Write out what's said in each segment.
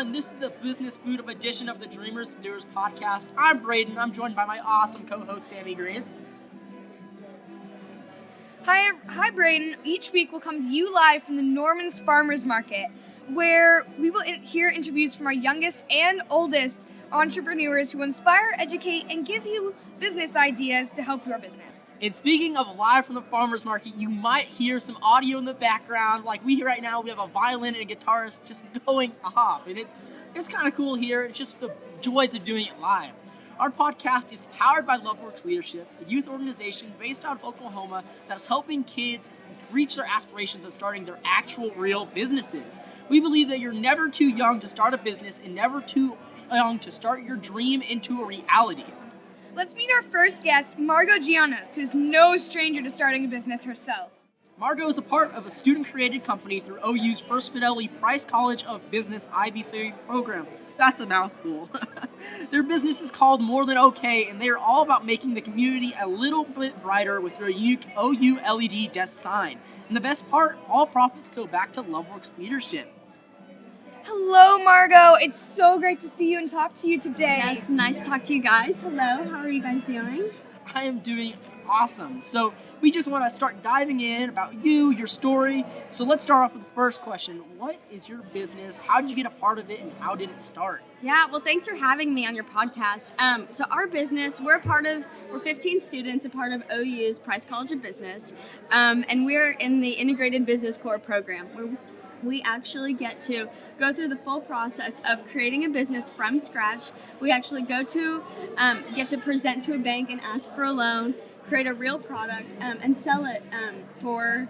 everyone. This is the Business Boot Up edition of the Dreamers and Doers podcast. I'm Braden. I'm joined by my awesome co-host, Sammy Grace. Hi, Braden. Each week we'll come to you live from the Norman's Farmers Market, where we will hear interviews from our youngest and oldest entrepreneurs who inspire, educate, and give you business ideas to help your business. And speaking of live from the farmer's market, you might hear some audio in the background. Like we hear right now, we have a violin and a guitarist just going off. And it's kind of cool here. It's just the joys of doing it live. Our podcast is powered by LoveWorks Leadership, a youth organization based out of Oklahoma that's helping kids reach their aspirations of starting their actual real businesses. We believe that you're never too young to start a business and never too young to start your dream into a reality. Let's meet our first guest, Margot Giannis, who's no stranger to starting a business herself. Margot is a part of a student-created company through OU's First Fidelity Price College of Business IBC program. That's a mouthful. Their business is called More Than OK, and they are all about making the community a little bit brighter with their unique OU LED desk sign. And the best part, all profits go back to LoveWorks Leadership. Hello, Margot. It's so great to see you and talk to you today. Yes, nice to talk to you guys. Hello, how are you guys doing? I am doing awesome. So we just want to start diving in about you, your story. So let's start off with the first question. What is your business? How did you get a part of it, and how did it start? Yeah, well, thanks for having me on your podcast. So our business, we're 15 students, a part of OU's Price College of Business, and we're in the Integrated Business Core program, where we actually get to go through the full process of creating a business from scratch. We actually get to present to a bank and ask for a loan, create a real product, and sell it for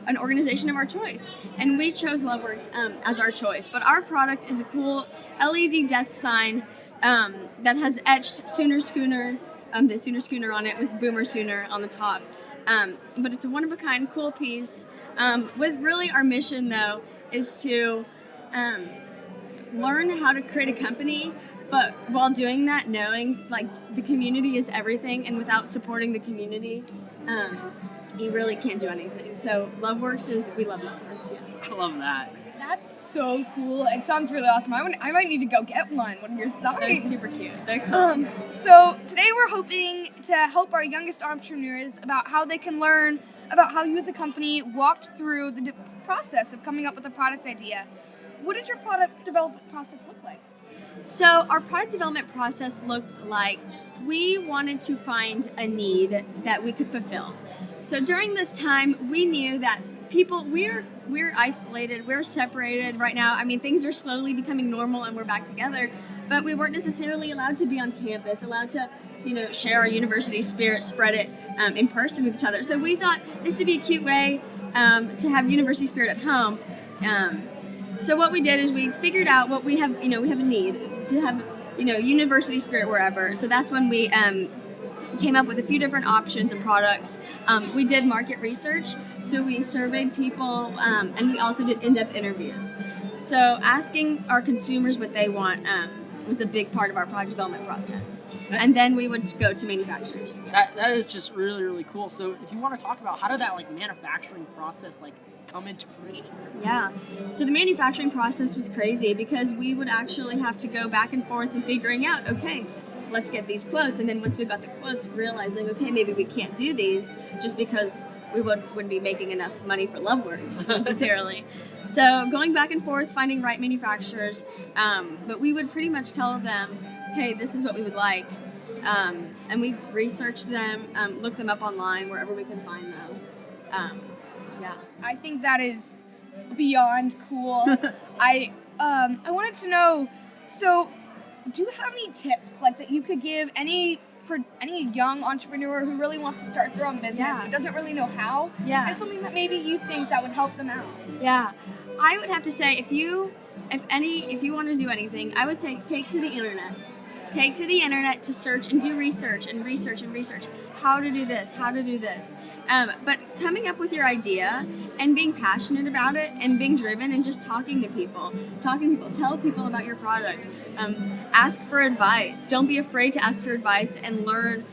an organization of our choice. And we chose LoveWorks as our choice. But our product is a cool LED desk sign that has etched Sooner Schooner, the Sooner Schooner on it with Boomer Sooner on the top. But it's a one-of-a-kind, cool piece. With really our mission, though, is to learn how to create a company, but while doing that, knowing like the community is everything, and without supporting the community, you really can't do anything. So we love LoveWorks. Yeah. I love that. That's so cool. It sounds really awesome. I might need to go get one of your signs. They're super cute. They're cool. So today we're hoping to help our youngest entrepreneurs about how they can learn about how you as a company walked through the process of coming up with a product idea. What did your product development process look like? So our product development process looked like we wanted to find a need that we could fulfill. So during this time, we knew that we're isolated, we're separated right now. I mean, things are slowly becoming normal and we're back together, but we weren't necessarily allowed to be on campus, allowed to, share our university spirit, spread it in person with each other. So we thought this would be a cute way to have university spirit at home. So what we did is we figured out what we have, we have a need to have, university spirit wherever. So that's when we came up with a few different options and products. We did market research, so we surveyed people, and we also did in-depth interviews. So asking our consumers what they want was a big part of our product development process. And then we would go to manufacturers. That is just really, really cool. So if you want to talk about how did that manufacturing process come into fruition? Yeah. So the manufacturing process was crazy because we would actually have to go back and forth and figuring out, okay, let's get these quotes. And then once we got the quotes, realizing, okay, maybe we can't do these just because we wouldn't be making enough money for LoveWorks necessarily. So going back and forth, finding right manufacturers, but we would pretty much tell them, hey, this is what we would like. And we researched them, looked them up online, wherever we could find them. Yeah. I think that is beyond cool. I wanted to know, so do you have any tips that you could give for any young entrepreneur who really wants to start their own business but doesn't really know how? Yeah. And something that maybe you think that would help them out? Yeah. I would have to say if you want to do anything, I would say take to the internet. Take to the internet to search and do research and research and research. How to do this, how to do this. But coming up with your idea and being passionate about it and being driven and just talking to people. Tell people about your product. Ask for advice. Don't be afraid to ask for advice and learn,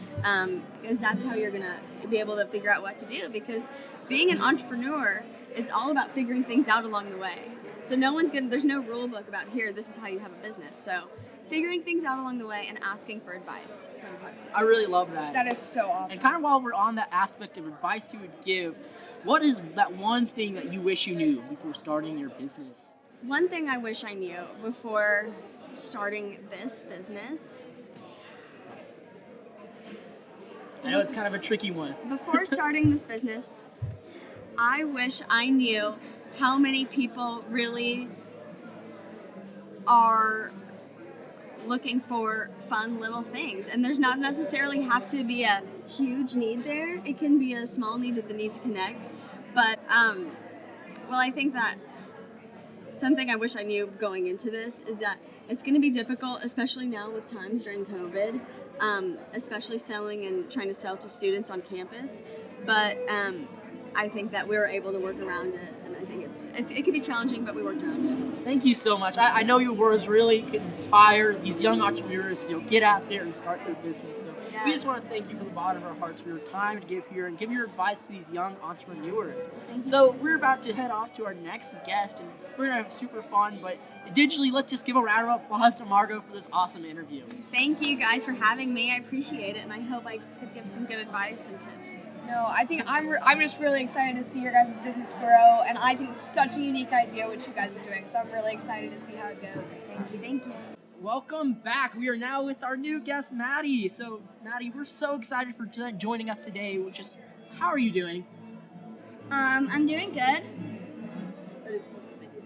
because that's how you're going to be able to figure out what to do. Because being an entrepreneur is all about figuring things out along the way. So there's no rule book about here, this is how you have a business. So figuring things out along the way and asking for advice. I really love that. That is so awesome. And kind of while we're on that aspect of advice you would give, what is that one thing that you wish you knew before starting your business? One thing I wish I knew before starting this business. I know it's kind of a tricky one. Before starting this business, I wish I knew how many people really are looking for fun little things. And there's not necessarily have to be a huge need there. It can be a small need with the need to connect. But, I think that something I wish I knew going into this is that it's going to be difficult, especially now with times during COVID, especially selling and trying to sell to students on campus. But I think that we were able to work around it, and I think it can be challenging, but we worked around it. Thank you so much. I know your words really could inspire these young entrepreneurs to get out there and start their business. So we just want to thank you from the bottom of our hearts for your time to give here and give your advice to these young entrepreneurs. So we're about to head off to our next guest, and we're going to have super fun, but digitally, let's just give a round of applause to Margot for this awesome interview. Thank you guys for having me. I appreciate it, and I hope I could give some good advice and tips. No, I think I'm just really excited to see your guys' business grow, and I think it's such a unique idea what you guys are doing, so I'm really excited to see how it goes. Thank you. Welcome back. We are now with our new guest, Maddie. So, Maddie, we're so excited for joining us today. How are you doing? I'm doing good.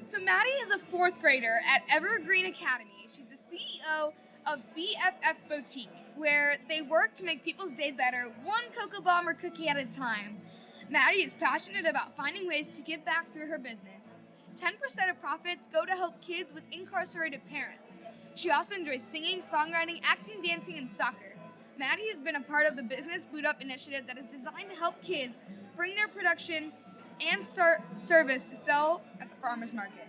So Maddie is a 4th grader at Evergreen Academy. She's the CEO of BFF Boutique, where they work to make people's day better, one cocoa bomb or cookie at a time. Maddie is passionate about finding ways to give back through her business. 10% of profits go to help kids with incarcerated parents. She also enjoys singing, songwriting, acting, dancing, and soccer. Maddie has been a part of the Business Boot Up initiative that is designed to help kids bring their production and service to sell at the farmer's market.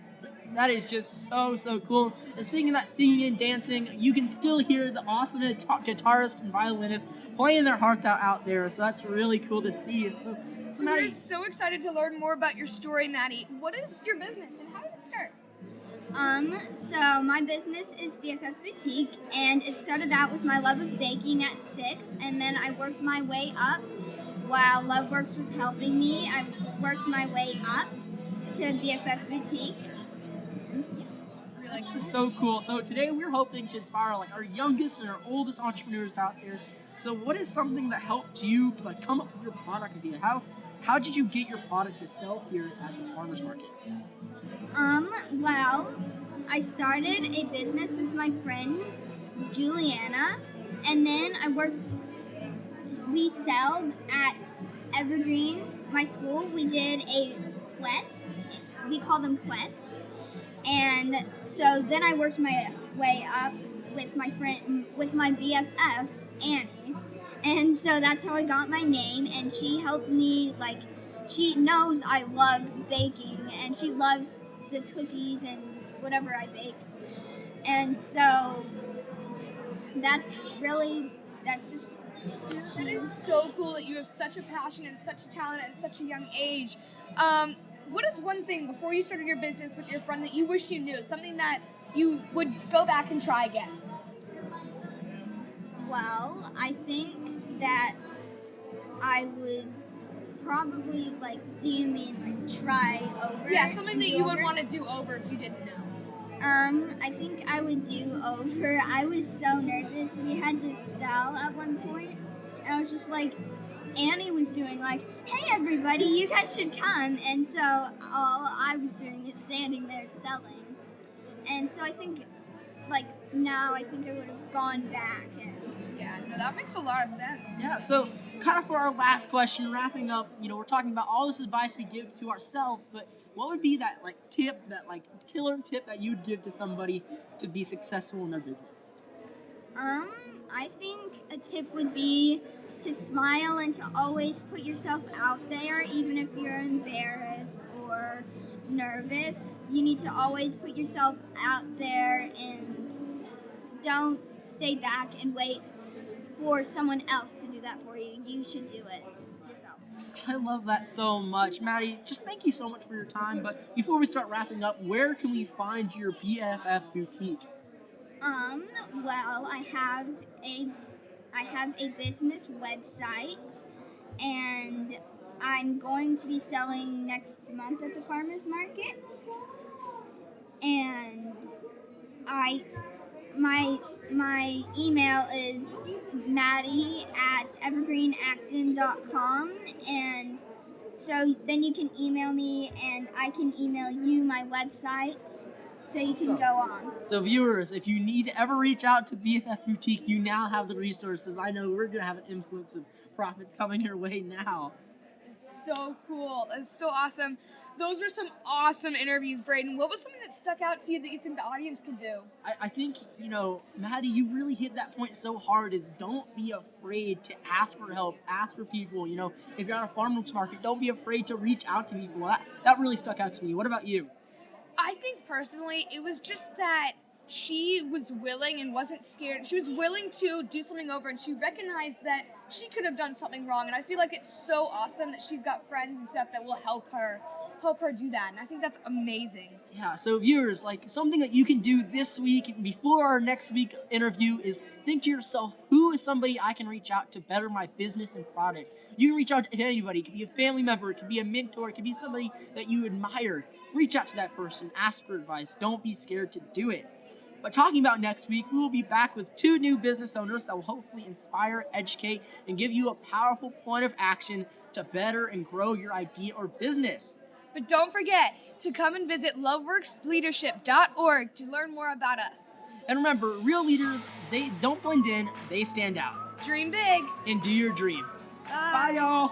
That is just so cool. And speaking of that singing and dancing, you can still hear the awesome guitarist and violinist playing their hearts out there. So that's really cool to see. So Maddie, we're so excited to learn more about your story, Maddie. What is your business and how did it start? So my business is BFF Boutique, and it started out with my love of baking at 6, and then I worked my way up. While LoveWorks was helping me, I worked my way up to BFF Boutique. That's just so cool. So today we're hoping to inspire our youngest and our oldest entrepreneurs out there. So what is something that helped you come up with your product idea? How did you get your product to sell here at the farmers market? Well, I started a business with my friend Juliana, and then we sold at Evergreen, my school. We did a quest. We call them quests. And so then I worked my way up with my BFF, Annie. And so that's how I got my name, and she helped me, she knows I love baking, and she loves the cookies and whatever I bake. And so that is so cool that you have such a passion and such a talent at such a young age. What is one thing before you started your business with your friend that you wish you knew? Something that you would go back and try again? Well, I think that I would probably, do you mean, try over? Yeah, something that you would want to do over if you didn't know. I think I would do over. I was so nervous. We had to sell at one point, and I was just Annie was doing hey everybody, you guys should come, and so all I was doing is standing there selling. And so I think now I think I would have gone back and yeah, no, that makes a lot of sense. Yeah, so kind of for our last question, wrapping up, we're talking about all this advice we give to ourselves, but what would be that tip, that killer tip that you'd give to somebody to be successful in their business? I think a tip would be to smile and to always put yourself out there, even if you're embarrassed or nervous. You need to always put yourself out there and don't stay back and wait for someone else to do that for you. You should do it yourself. I love that so much. Maddie, just thank you so much for your time. But before we start wrapping up, where can we find your BFF boutique? Well, I have a business website, and I'm going to be selling next month at the farmers market. And I my email is maddie@evergreenacton.com, and so then you can email me and I can email you my website so you can go on. So viewers, if you need to ever reach out to BFF Boutique, you now have the resources. I know we're going to have an influence of profits coming your way now. So cool. That's so awesome. Those were some awesome interviews, Braden. What was something that stuck out to you that you think the audience could do? I think, Maddie, you really hit that point so hard is don't be afraid to ask for help, ask for people. If you're at a farmer's market, don't be afraid to reach out to people. That really stuck out to me. What about you? I think personally, it was just that she was willing and wasn't scared. She was willing to do something over, and she recognized that she could have done something wrong. And I feel like it's so awesome that she's got friends and stuff that will help her do that. And I think that's amazing. Yeah, so viewers, something that you can do this week before our next week interview is think to yourself, who is somebody I can reach out to better my business and product? You can reach out to anybody. It could be a family member, it could be a mentor, it could be somebody that you admire. Reach out to that person, ask for advice. Don't be scared to do it. But talking about next week, we will be back with 2 new business owners that will hopefully inspire, educate, and give you a powerful point of action to better and grow your idea or business. But don't forget to come and visit loveworksleadership.org to learn more about us. And remember, real leaders, they don't blend in, they stand out. Dream big. And do your dream. Bye. Bye, y'all.